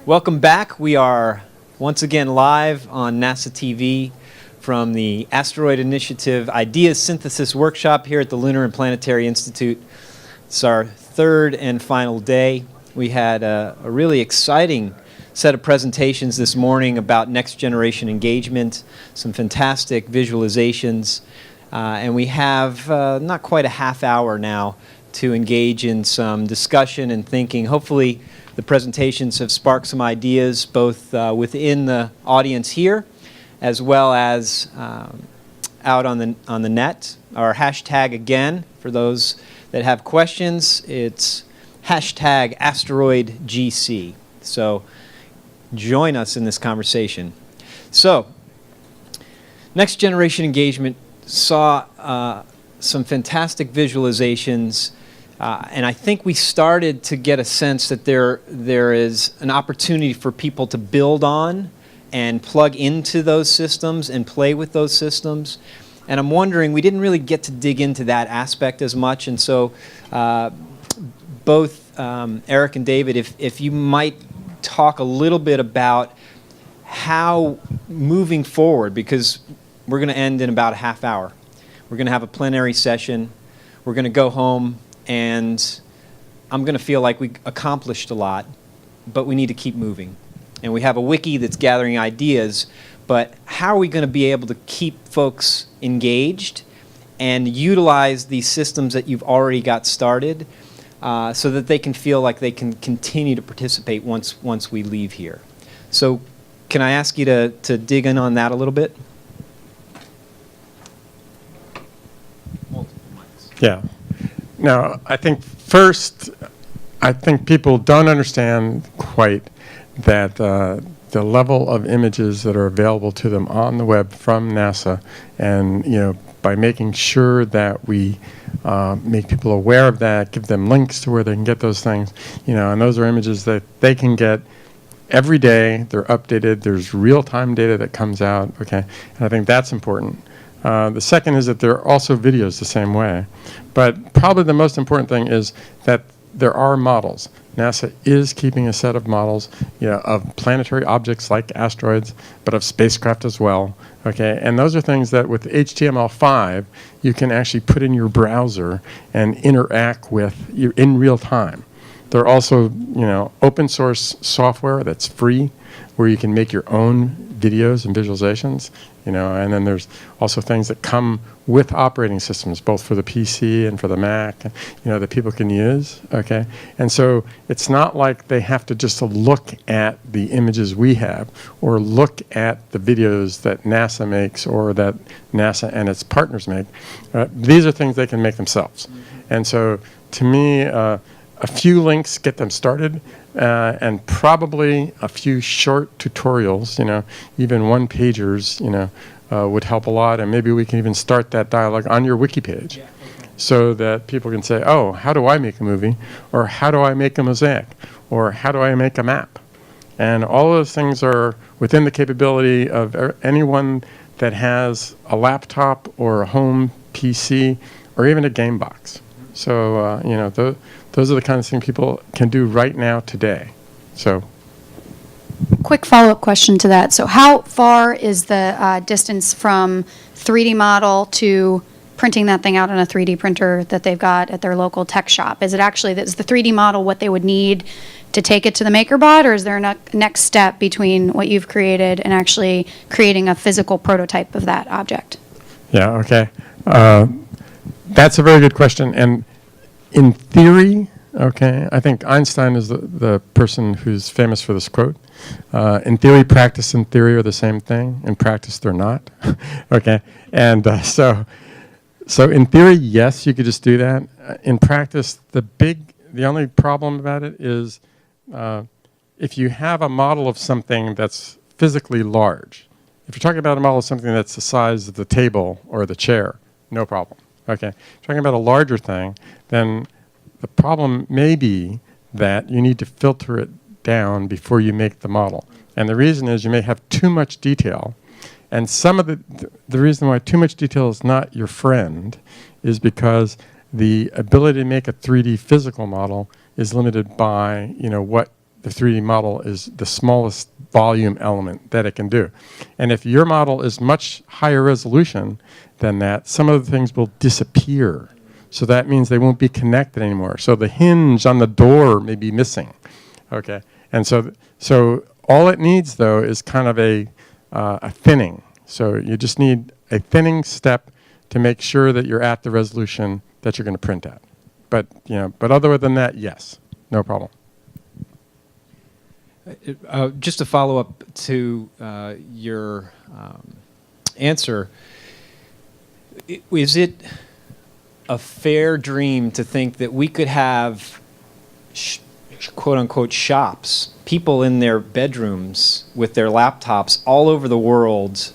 Welcome back. We are once again live on NASA TV from the Asteroid Initiative Ideas Synthesis Workshop here at the Lunar and Planetary Institute. It's our third and final day. We had a really exciting set of presentations this morning about next generation engagement, some fantastic visualizations, and we have not quite a half hour now to engage in some discussion and thinking. Hopefully the presentations have sparked some ideas both within the audience here as well as out on the net. Our hashtag again, for those that have questions, it's hashtag AsteroidGC. So join us in this conversation. So next generation engagement saw some fantastic visualizations. And I think we started to get a sense that there is an opportunity for people to build on and plug into those systems and play with those systems. And I'm wondering, we didn't really get to dig into that aspect as much. And so both Eric and David, if you might talk a little bit about how moving forward, because we're going to end in about a half hour. We're going to have a plenary session. We're going to go home. And I'm going to feel like we accomplished a lot, but we need to keep moving. And we have a wiki that's gathering ideas, but how are we going to be able to keep folks engaged and utilize these systems that you've already got started so that they can feel like they can continue to participate once we leave here? So can I ask you to dig in on that a little bit? Yeah. Now, I think first, people don't understand quite that the level of images that are available to them on the web from NASA, and by making sure that we make people aware of that, give them links to where they can get those things, and those are images that they can get every day. They're updated. There's real-time data that comes out. Okay, and I think that's important. The second is that there are also videos the same way. But probably the most important thing is that there are models. NASA is keeping a set of models of planetary objects like asteroids, but of spacecraft as well. Okay, and those are things that with HTML5 you can actually put in your browser and interact with in real time. There are also open source software that's free where you can make your own videos and visualizations. And then there's also things that come with operating systems, both for the PC and for the Mac, that people can use, okay? And so it's not like they have to just look at the images we have or look at the videos that NASA makes or that NASA and its partners make. These are things they can make themselves. And so to me, a few links get them started, and probably a few short tutorials, even one-pagers, would help a lot. And maybe we can even start that dialogue on your wiki page, so that people can say, oh, how do I make a movie? Or how do I make a mosaic? Or how do I make a map? And all of those things are within the capability of anyone that has a laptop or a home PC or even a game box. So, those are the kinds of things people can do right now today. So, quick follow-up question to that. So how far is the distance from 3D model to printing that thing out on a 3D printer that they've got at their local tech shop? Is it actually, is the 3D model what they would need to take it to the MakerBot, or is there a next step between what you've created and actually creating a physical prototype of that object? Yeah, okay. That's a very good question. And in theory, okay, I think Einstein is the person who's famous for this quote. In theory, practice and theory are the same thing. In practice, they're not. Okay, and so in theory, yes, you could just do that. In practice, the only problem about it is if you have a model of something that's physically large. If you're talking about a model of something that's the size of the table or the chair, no problem. Okay, talking about a larger thing, then the problem may be that you need to filter it down before you make the model. And the reason is you may have too much detail. And some of the reason why too much detail is not your friend is because the ability to make a 3D physical model is limited by what the 3D model is the smallest volume element that it can do. And if your model is much higher resolution than that, some of the things will disappear. So that means they won't be connected anymore. So the hinge on the door may be missing. Okay, and so all it needs though is kind of a thinning. So you just need a thinning step to make sure that you're at the resolution that you're going to print at. But but other than that, yes, no problem. Just to follow up to your answer, is it a fair dream to think that we could have quote-unquote shops, people in their bedrooms with their laptops all over the world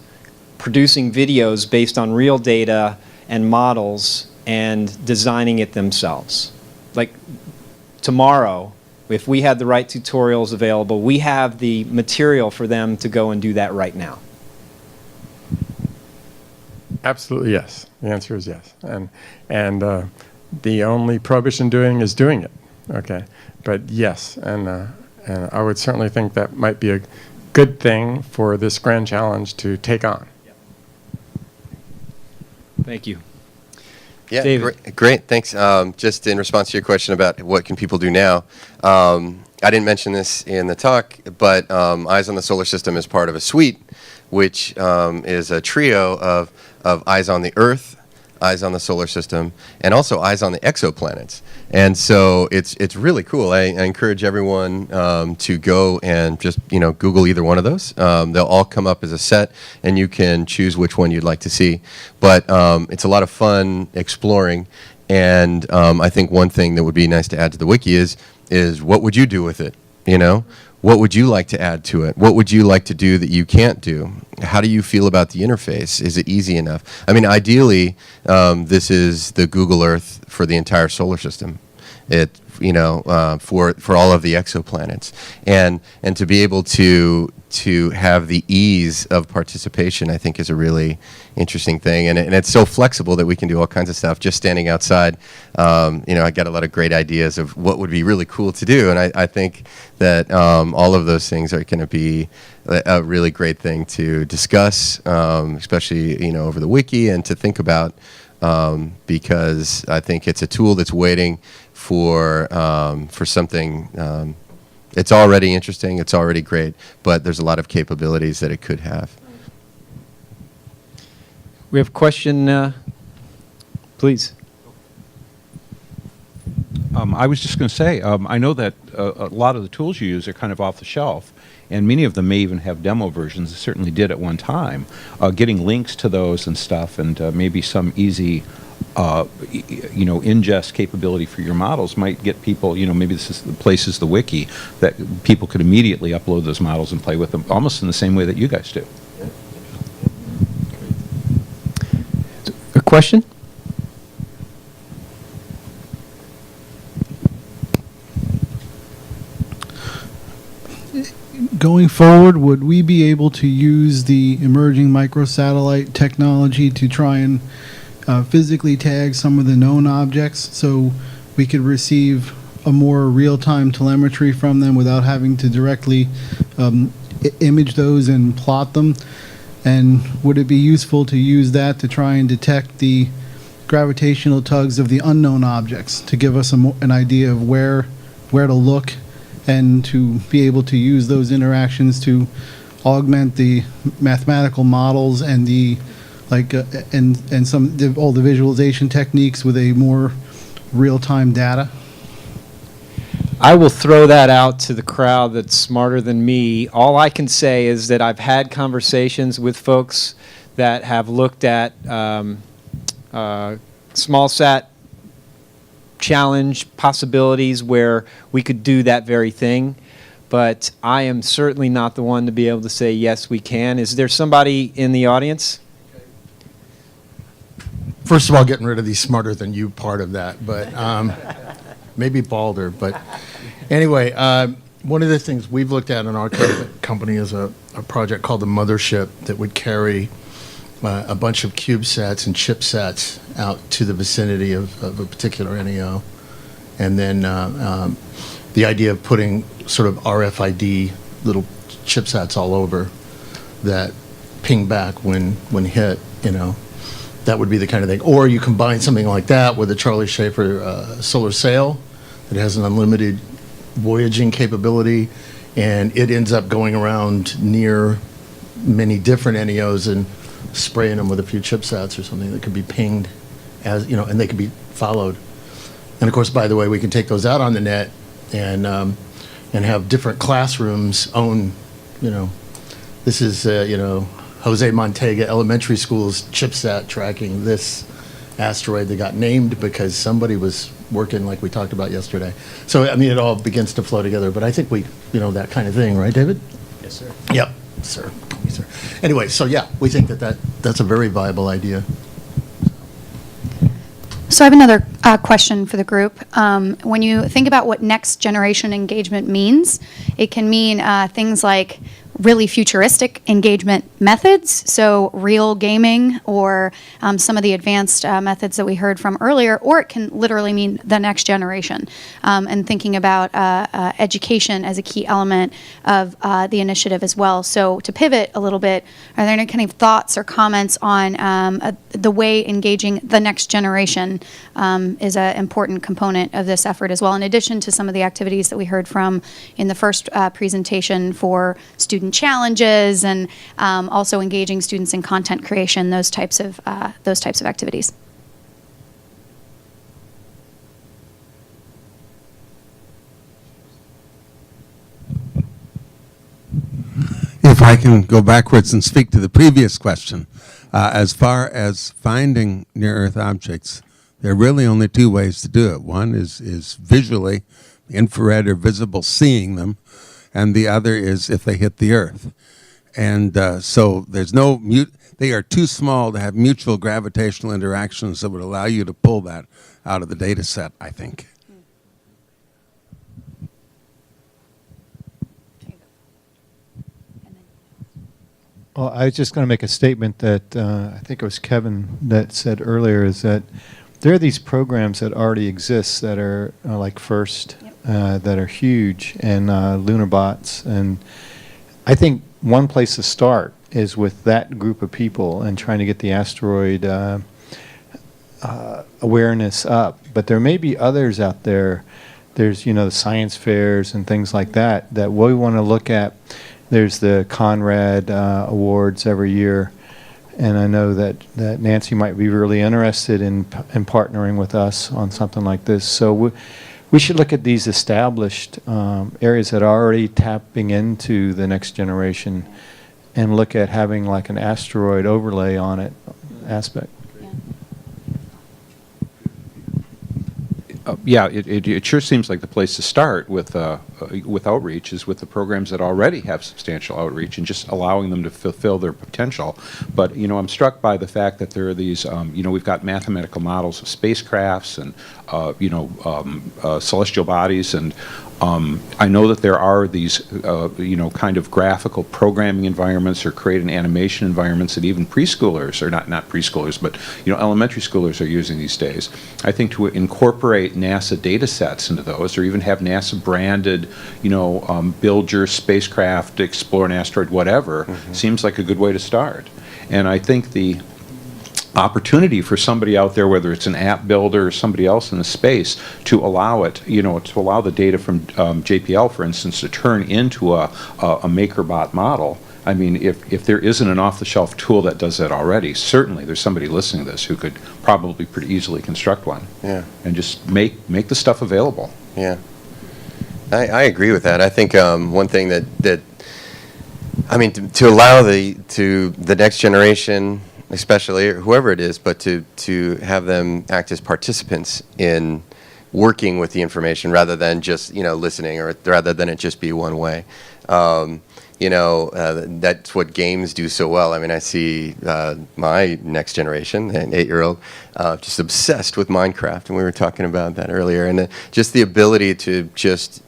producing videos based on real data and models and designing it themselves? Like tomorrow, if we had the right tutorials available, we have the material for them to go and do that right now. Absolutely yes. The answer is yes. And the only prohibition doing is doing it. Okay, but yes, and I would certainly think that might be a good thing for this grand challenge to take on. Thank you. Yeah, David. great. Thanks. Just in response to your question about what can people do now, I didn't mention this in the talk, but Eyes on the Solar System is part of a suite, which is a trio of Eyes on the Earth, Eyes on the Solar System, and also Eyes on the Exoplanets. And so it's really cool. I encourage everyone to go and just Google either one of those. They'll all come up as a set, and you can choose which one you'd like to see. But it's a lot of fun exploring. And I think one thing that would be nice to add to the wiki is what would you do with it? What would you like to add to it? What would you like to do that you can't do? How do you feel about the interface? Is it easy enough? I mean, ideally, this is the Google Earth for the entire solar system. It, for all of the exoplanets, and to be able to have the ease of participation, I think, is a really interesting thing, and it's so flexible that we can do all kinds of stuff just standing outside. I got a lot of great ideas of what would be really cool to do, and I think that all of those things are going to be a really great thing to discuss, especially over the wiki, and to think about, because I think it's a tool that's waiting for something. It's already interesting, it's already great, but there's a lot of capabilities that it could have. We have a question, please. I was just going to say, I know that a lot of the tools you use are kind of off the shelf, and many of them may even have demo versions. They certainly did at one time. Getting links to those and stuff, and maybe some easy ingest capability for your models might get people, maybe the place is the wiki, that people could immediately upload those models and play with them almost in the same way that you guys do. A question? Going forward, would we be able to use the emerging microsatellite technology to try and physically tag some of the known objects so we could receive a more real-time telemetry from them without having to directly image those and plot them? And would it be useful to use that to try and detect the gravitational tugs of the unknown objects to give us an idea of where to look, and to be able to use those interactions to augment the mathematical models and the all the visualization techniques with a more real-time data? I will throw that out to the crowd that's smarter than me. All I can say is that I've had conversations with folks that have looked at small sat challenge possibilities where we could do that very thing, but I am certainly not the one to be able to say yes we can. Is there somebody in the audience? First of all, getting rid of the smarter than you part of that, but maybe Balder. But anyway, one of the things we've looked at in our company is a project called the Mothership that would carry a bunch of CubeSats and chipsets out to the vicinity of a particular NEO, and then the idea of putting sort of RFID little chipsets all over that ping back when hit, that would be the kind of thing. Or you combine something like that with a Charlie Schaefer solar sail that has an unlimited voyaging capability, and it ends up going around near many different NEOs and spraying them with a few chipsets or something that could be pinged and they could be followed. And of course, by the way, we can take those out on the net and have different classrooms own, this is, Jose Montega Elementary School's chipset tracking this asteroid that got named because somebody was working like we talked about yesterday. So, it all begins to flow together. But I think that kind of thing, right, David? Yes, sir. Yep, sir. Call me sir. Anyway, so yeah, we think that's a very viable idea. So I have another question for the group. When you think about what next generation engagement means, it can mean things like really futuristic engagement methods, so real gaming or some of the advanced methods that we heard from earlier, or it can literally mean the next generation, and thinking about education as a key element of the initiative as well. So to pivot a little bit, are there any kind of thoughts or comments on the way engaging the next generation is an important component of this effort as well, in addition to some of the activities that we heard from in the first presentation for student challenges and also engaging students in content creation, those types of activities. If I can go backwards and speak to the previous question, as far as finding near-Earth objects, there are really only two ways to do it. One is visually, infrared or visible, seeing them, and the other is if they hit the Earth. And so there's they are too small to have mutual gravitational interactions that would allow you to pull that out of the data set, I think. Well, I was just going to make a statement that I think it was Kevin that said earlier, is that there are these programs that already exist that are like FIRST, that are huge, and Lunar Bots. And I think one place to start is with that group of people and trying to get the asteroid awareness up. But there may be others out there. There's, the science fairs and things like that we want to look at. There's the Conrad Awards every year. And I know that Nancy might be really interested in partnering with us on something like this. So we should look at these established areas that are already tapping into the next generation and look at having like an asteroid overlay on it aspect. Yeah, it sure seems like the place to start with outreach is with the programs that already have substantial outreach and just allowing them to fulfill their potential. But I'm struck by the fact that there are these we've got mathematical models of spacecrafts and celestial bodies, and I know that there are these kind of graphical programming environments or creative animation environments that even preschoolers, or not preschoolers, but elementary schoolers are using these days. I think to incorporate NASA data sets into those, or even have NASA branded, build your spacecraft, explore an asteroid, whatever, seems like a good way to start. And I think the opportunity for somebody out there, whether it's an app builder or somebody else in the space, to allow it, to allow the data from JPL, for instance, to turn into a MakerBot model. I mean, if there isn't an off-the-shelf tool that does that already, certainly there's somebody listening to this who could probably pretty easily construct one. Yeah. And just make the stuff available. Yeah. I agree with that. I think one thing that to allow the next generation, especially, or whoever it is, but to have them act as participants in working with the information rather than just listening, or rather than it just be one way. That's what games do so well. I mean, I see my next generation, an 8-year-old, just obsessed with Minecraft, and we were talking about that earlier. And just the ability to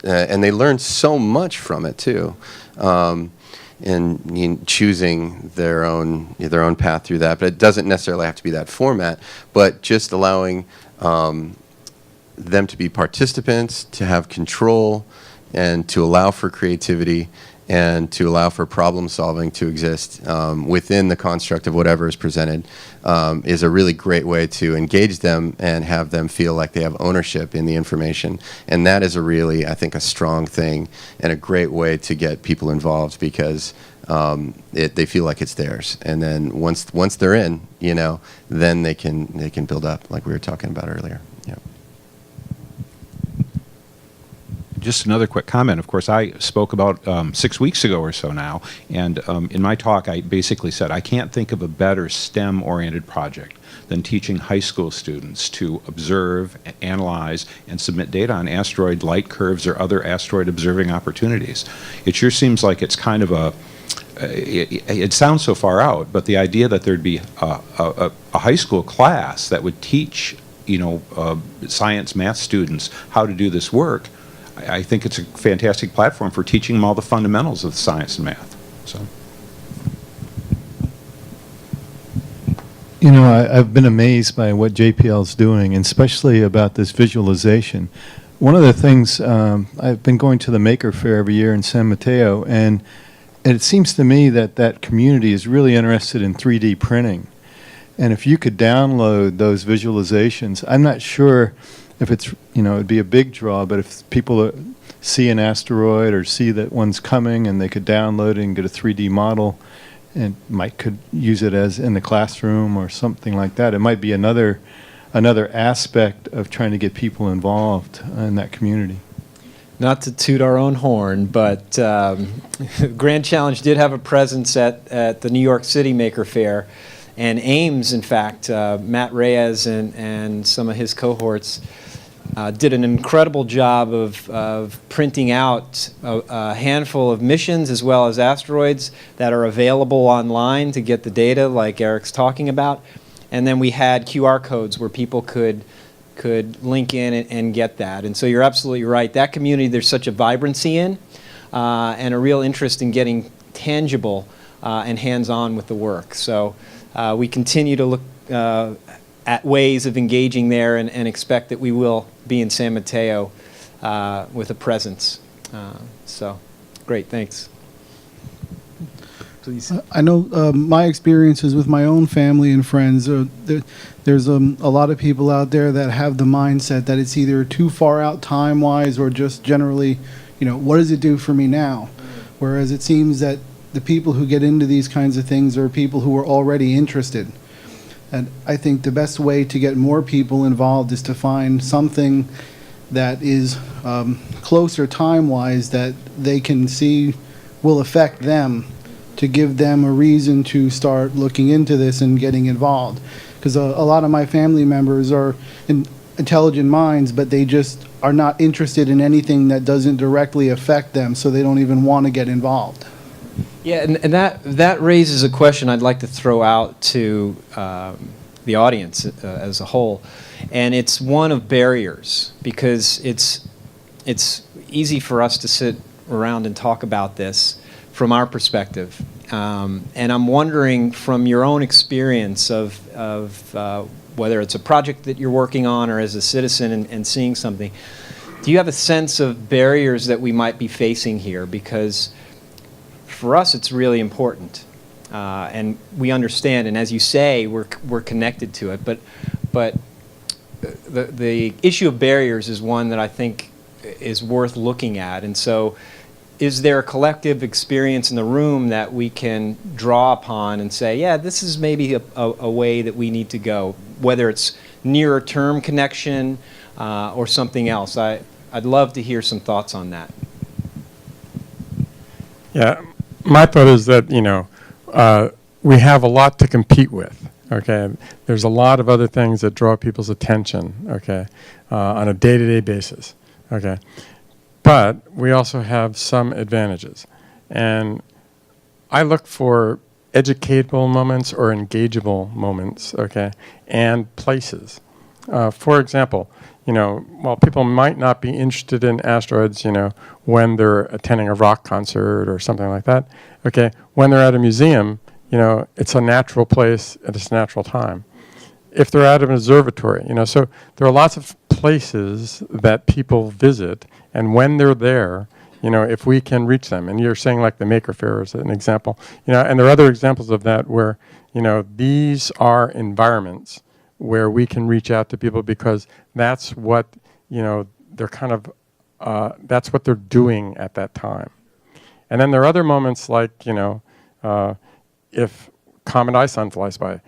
and they learn so much from it too, in choosing their own path through that. But it doesn't necessarily have to be that format. But just allowing them to be participants, to have control, and to allow for creativity and to allow for problem solving to exist within the construct of whatever is presented is a really great way to engage them and have them feel like they have ownership in the information. And that is a really, I think, a strong thing and a great way to get people involved because they feel like it's theirs. And then once they're in, then they can build up like we were talking about earlier. Yeah. Just another quick comment. Of course, I spoke about 6 weeks ago or so now, and in my talk, I basically said I can't think of a better STEM-oriented project than teaching high school students to observe, analyze, and submit data on asteroid light curves or other asteroid observing opportunities. It sure seems like it's kind of it sounds so far out, but the idea that there'd be a high school class that would teach, science, math students how to do this work, I think it's a fantastic platform for teaching them all the fundamentals of science and math. So, I've been amazed by what JPL is doing, and especially about this visualization. One of the things, I've been going to the Maker Faire every year in San Mateo, and it seems to me that community is really interested in 3D printing. And if you could download those visualizations, I'm not sure if it's, it'd be a big draw, but if people see an asteroid or see that one's coming and they could download it and get a 3D model and could use it as in the classroom or something like that, it might be another aspect of trying to get people involved in that community. Not to toot our own horn, but Grand Challenge did have a presence at the New York City Maker Faire, and Ames, in fact, Matt Reyes and some of his cohorts did an incredible job of printing out a handful of missions as well as asteroids that are available online to get the data like Eric's talking about. And then we had QR codes where people could link in and get that. And so you're absolutely right. That community, there's such a vibrancy in and a real interest in getting tangible and hands-on with the work. So we continue to look at ways of engaging there and expect that we will be in San Mateo with a presence. So great, thanks. Please. I know my experiences with my own family and friends, there's a lot of people out there that have the mindset that it's either too far out time-wise or just generally, what does it do for me now? Whereas it seems that the people who get into these kinds of things are people who are already interested. And I think the best way to get more people involved is to find something that is closer time-wise that they can see will affect them, to give them a reason to start looking into this and getting involved. Because a lot of my family members are intelligent minds, but they just are not interested in anything that doesn't directly affect them, so they don't even want to get involved. Yeah, and that raises a question I'd like to throw out to the audience as a whole, and it's one of barriers, because it's easy for us to sit around and talk about this from our perspective, and I'm wondering from your own experience of whether it's a project that you're working on or as a citizen and seeing something, do you have a sense of barriers that we might be facing here? Because for us, it's really important, and we understand. And as you say, we're connected to it. But the issue of barriers is one that I think is worth looking at. And so, is there a collective experience in the room that we can draw upon and say, yeah, this is maybe a way that we need to go, whether it's nearer term connection or something else? I'd love to hear some thoughts on that. Yeah. My thought is that, we have a lot to compete with, okay? There's a lot of other things that draw people's attention, okay, on a day-to-day basis, okay? But we also have some advantages. And I look for educatable moments or engageable moments, okay, and places. For example, while people might not be interested in asteroids, when they're attending a rock concert or something like that, okay, when they're at a museum, it's a natural place at its natural time. If they're at an observatory, so there are lots of places that people visit, and when they're there, if we can reach them. And you're saying like the Maker Faire is an example, and there are other examples of that where, these are environments where we can reach out to people because that's what, they're kind of, that's what they're doing at that time. And then there are other moments like, if Comet ISON flies by,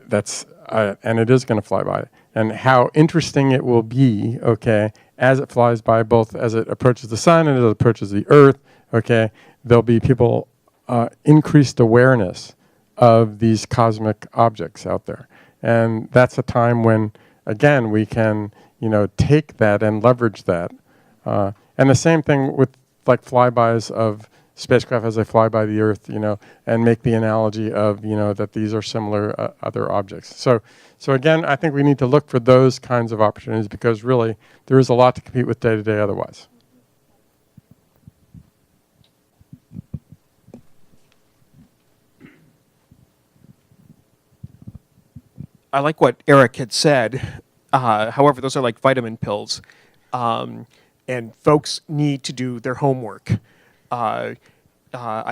that's, and it is going to fly by, and how interesting it will be, okay, as it flies by, both as it approaches the sun and as it approaches the earth, okay, there'll be people, increased awareness of these cosmic objects out there. And that's a time when, again, we can, take that and leverage that. And the same thing with like flybys of spacecraft as they fly by the Earth, and make the analogy of, that these are similar other objects. So again, I think we need to look for those kinds of opportunities because really there is a lot to compete with day to day otherwise. I like what Eric had said. However, those are like vitamin pills. And folks need to do their homework. I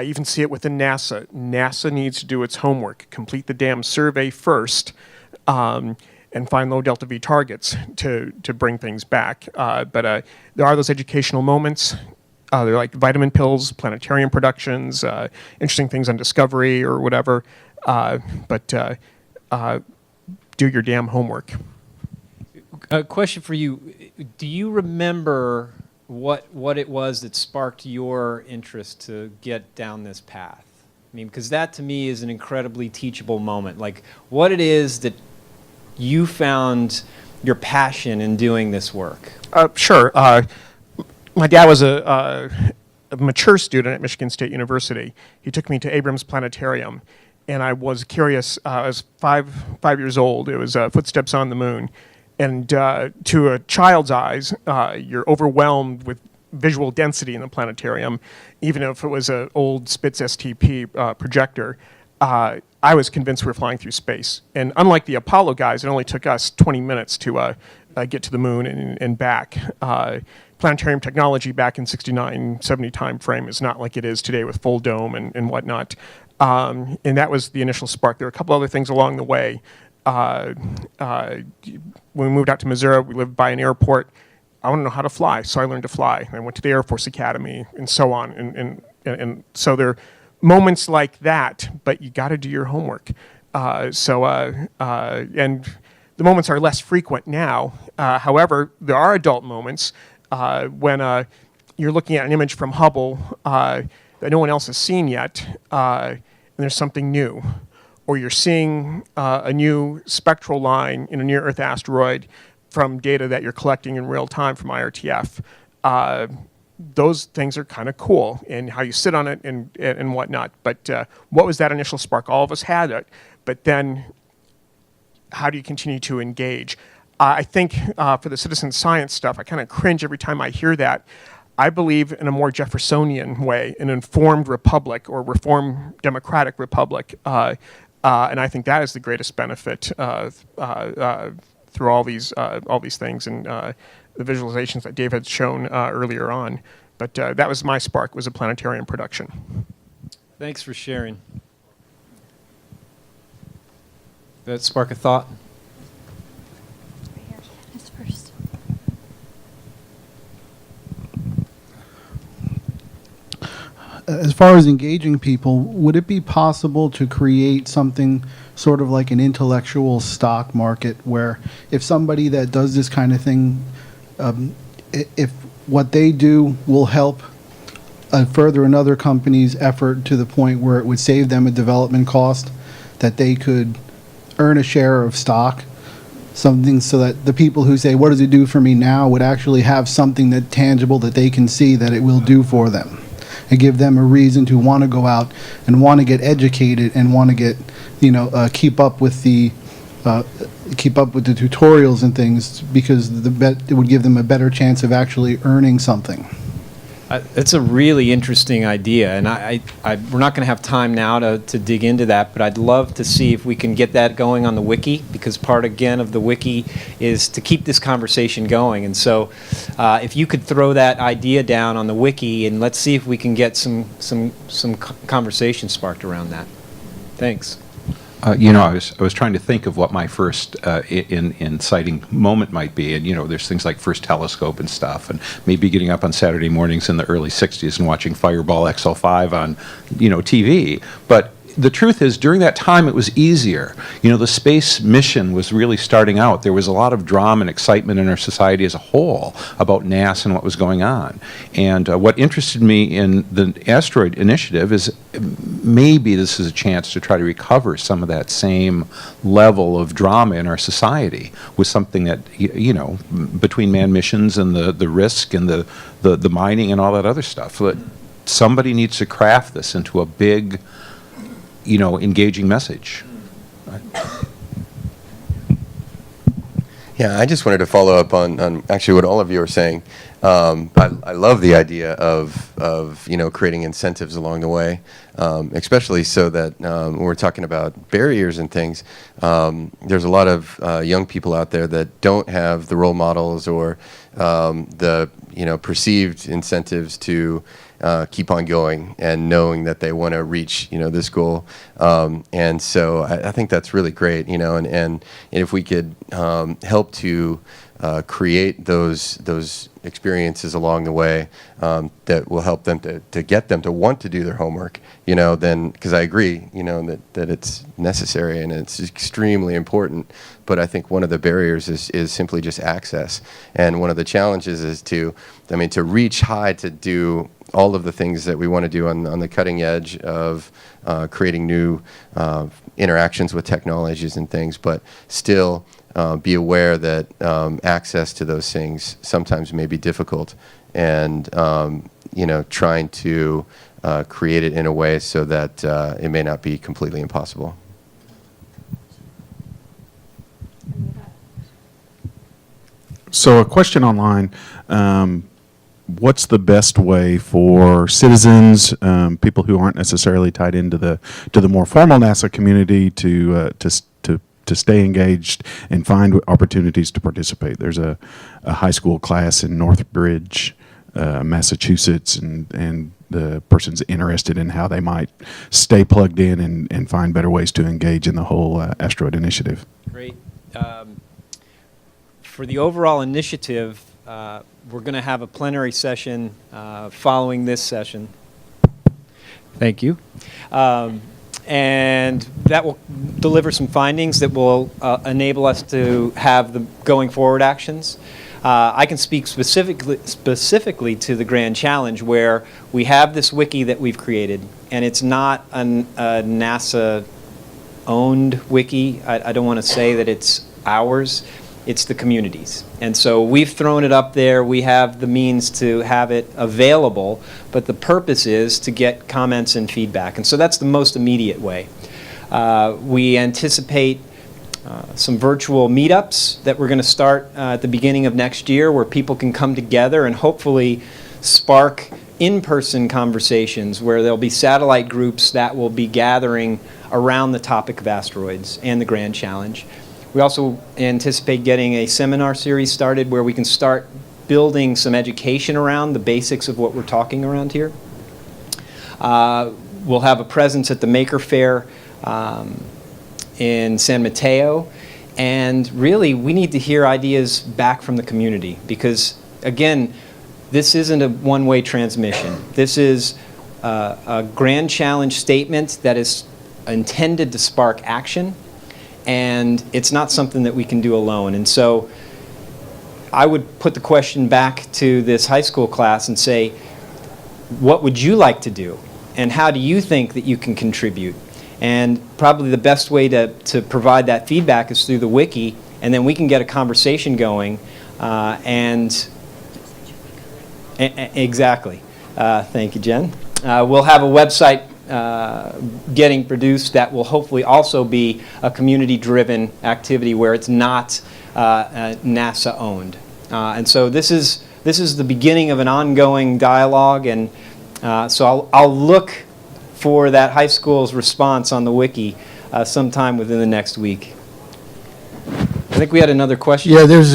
even see it within NASA. NASA needs to do its homework, complete the damn survey first, and find low delta V targets to bring things back. But there are those educational moments. They're like vitamin pills, planetarium productions, interesting things on Discovery or whatever. But do your damn homework. A question for you. Do you remember what it was that sparked your interest to get down this path? I mean, because that to me is an incredibly teachable moment. Like, what it is that you found your passion in doing this work? Sure. My dad was a mature student at Michigan State University. He took me to Abrams Planetarium, and I was curious. I was five years old. It was Footsteps on the Moon. And to a child's eyes, you're overwhelmed with visual density in the planetarium. Even if it was an old Spitz STP projector, I was convinced we were flying through space. And unlike the Apollo guys, it only took us 20 minutes to get to the moon and back. Planetarium technology back in 69, 70 time frame is not like it is today with full dome and whatnot. And that was the initial spark. There were a couple other things along the way. When we moved out to Missouri, we lived by an airport. I want to know how to fly, so I learned to fly. I went to the Air Force Academy and so on. And so there are moments like that, but you got to do your homework. And the moments are less frequent now. However, there are adult moments when you're looking at an image from Hubble that no one else has seen yet, and there's something new. Or you're seeing a new spectral line in a near-Earth asteroid from data that you're collecting in real time from IRTF. Those things are kind of cool, and how you sit on it and whatnot. But what was that initial spark? All of us had it, but then how do you continue to engage? I think for the citizen science stuff, I kind of cringe every time I hear that. I believe in a more Jeffersonian way, an informed republic or reformed democratic republic. And I think that is the greatest benefit through all these things and the visualizations that Dave had shown earlier on. But that was my spark, was a planetarium production. Thanks for sharing. Did that spark a thought? First. As far as engaging people, would it be possible to create something sort of like an intellectual stock market where if somebody that does this kind of thing, if what they do will help further another company's effort to the point where it would save them a development cost, that they could earn a share of stock, something so that the people who say, what does it do for me now, would actually have something that tangible that they can see that it will do for them, and give them a reason to want to go out and want to get educated and want to get, keep up with the tutorials and things, because it would give them a better chance of actually earning something. It's a really interesting idea, and we're not going to have time now to dig into that, but I'd love to see if we can get that going on the wiki, because part, again, of the wiki is to keep this conversation going. And so if you could throw that idea down on the wiki, and let's see if we can get some conversation sparked around that. Thanks. I was trying to think of what my first inciting moment might be, and there's things like first telescope and stuff, and maybe getting up on Saturday mornings in the early '60s and watching Fireball XL5 on, TV. But the truth is, during that time, it was easier. The space mission was really starting out. There was a lot of drama and excitement in our society as a whole about NASA and what was going on. And what interested me in the Asteroid initiative is maybe this is a chance to try to recover some of that same level of drama in our society with something that, between manned missions and the risk and the mining and all that other stuff. That somebody needs to craft this into a big, engaging message. Yeah, I just wanted to follow up on actually what all of you are saying. I love the idea of creating incentives along the way, especially so that when we're talking about barriers and things, there's a lot of young people out there that don't have the role models or the perceived incentives to keep on going and knowing that they want to reach this goal, and so I think that's really great, and if we could help to create those experiences along the way that will help them to get them to want to do their homework, then, because I agree, that it's necessary and it's extremely important. But I think one of the barriers is simply just access. And one of the challenges is to reach high, to do all of the things that we want to do on the cutting edge of creating new interactions with technologies and things, but still be aware that access to those things sometimes may be difficult, and trying to create it in a way so that it may not be completely impossible. So a question online, what's the best way for citizens, people who aren't necessarily tied into the more formal NASA community to stay engaged and find opportunities to participate? There's a high school class in Northbridge, Massachusetts, and the person's interested in how they might stay plugged in and find better ways to engage in the whole Asteroid initiative. Great. For the overall initiative, we're going to have a plenary session following this session. Thank you. And that will deliver some findings that will enable us to have the going forward actions. I can speak specifically to the Grand Challenge, where we have this wiki that we've created, and it's not a NASA-owned wiki. I don't want to say that it's ours. It's the community's. And so we've thrown it up there. We have the means to have it available, but the purpose is to get comments and feedback. And so that's the most immediate way. We anticipate some virtual meetups that we're going to start at the beginning of next year, where people can come together and hopefully spark in-person conversations, where there'll be satellite groups that will be gathering around the topic of asteroids and the Grand Challenge. We also anticipate getting a seminar series started where we can start building some education around the basics of what we're talking around here. We'll have a presence at the Maker Faire in San Mateo. And really, we need to hear ideas back from the community, because, again, this isn't a one-way transmission. This is a Grand Challenge statement that is intended to spark action. And it's not something that we can do alone. And so I would put the question back to this high school class and say, what would you like to do? And how do you think that you can contribute? And probably the best way to provide that feedback is through the wiki, and then we can get a conversation going. Exactly. Thank you, Jen. We'll have a website getting produced that will hopefully also be a community-driven activity where it's not NASA-owned. And so this is this is the beginning of an ongoing dialogue, and so I'll look for that high school's response on the wiki sometime within the next week. I think we had another question. Yeah, there's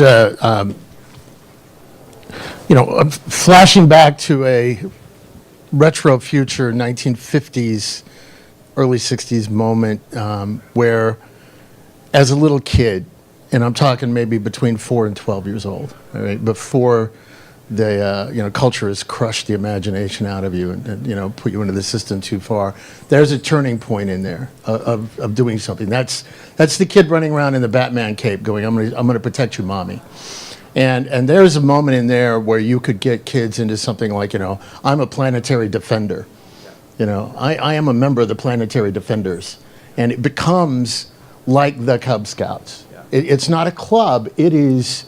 flashing back to a retro future 1950s, early 60s moment where, as a little kid, and I'm talking maybe between 4 and 12 years old, all right, before the culture has crushed the imagination out of you and put you into the system too far. There's a turning point in there of doing something. That's the kid running around in the Batman cape, going, "I'm gonna protect you, mommy." And there's a moment in there where you could get kids into something like, I'm a planetary defender. I am a member of the Planetary Defenders, and it becomes like the Cub Scouts. It's not a club. It is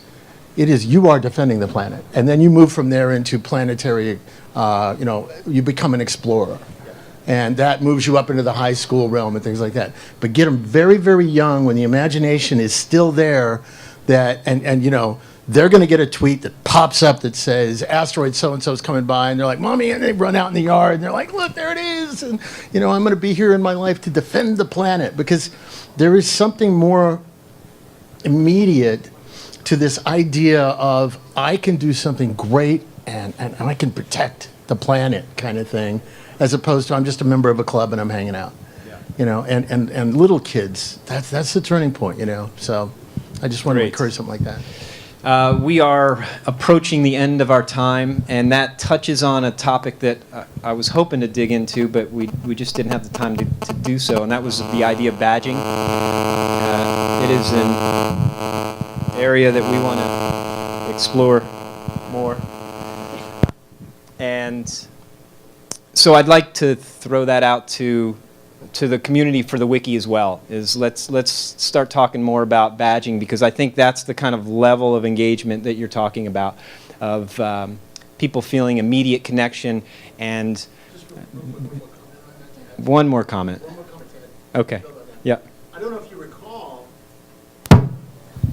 you are defending the planet, and then you move from there into planetary. You become an explorer, and that moves you up into the high school realm and things like that. But get them very, very young when the imagination is still there. They're going to get a tweet that pops up that says Asteroid so and so is coming by, and they're like, "Mommy," and they run out in the yard and they're like, "Look, there it is!" And I'm going to be here in my life to defend the planet, because there is something more immediate to this idea of I can do something great and I can protect the planet kind of thing, as opposed to I'm just a member of a club and I'm hanging out. And little kids, that's the turning point. So I just want to encourage something like that. We are approaching the end of our time, and that touches on a topic that I was hoping to dig into, but we just didn't have the time to do so, and that was the idea of badging. It is an area that we want to explore more. And so I'd like to throw that out to the community for the wiki as well, is let's start talking more about badging, because I think that's the kind of level of engagement that you're talking about, of people feeling immediate connection. And one more comment. Okay. Yeah. I don't know if you recall,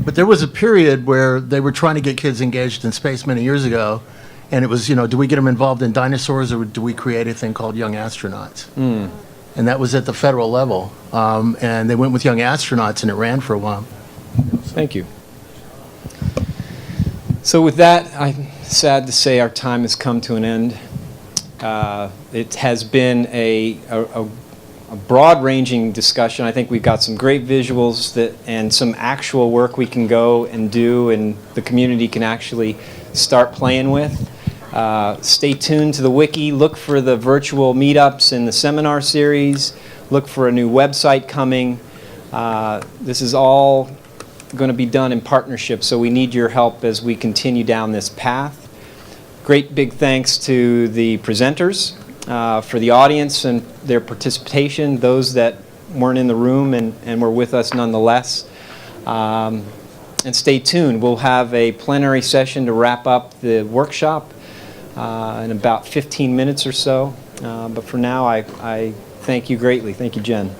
but there was a period where they were trying to get kids engaged in space many years ago, and it was, do we get them involved in dinosaurs, or do we create a thing called Young Astronauts? And that was at the federal level. And they went with Young Astronauts, and it ran for a while. Thank you. So with that, I'm sad to say our time has come to an end. It has been a broad-ranging discussion. I think we've got some great visuals and some actual work we can go and do, and the community can actually start playing with. Stay tuned to the wiki. Look for the virtual meetups and the seminar series. Look for a new website coming. This is all going to be done in partnership, so we need your help as we continue down this path. Great big thanks to the presenters, for the audience and their participation, those that weren't in the room and were with us nonetheless. And stay tuned. We'll have a plenary session to wrap up the workshop in about 15 minutes or so. But for now, I thank you greatly. Thank you, Jen.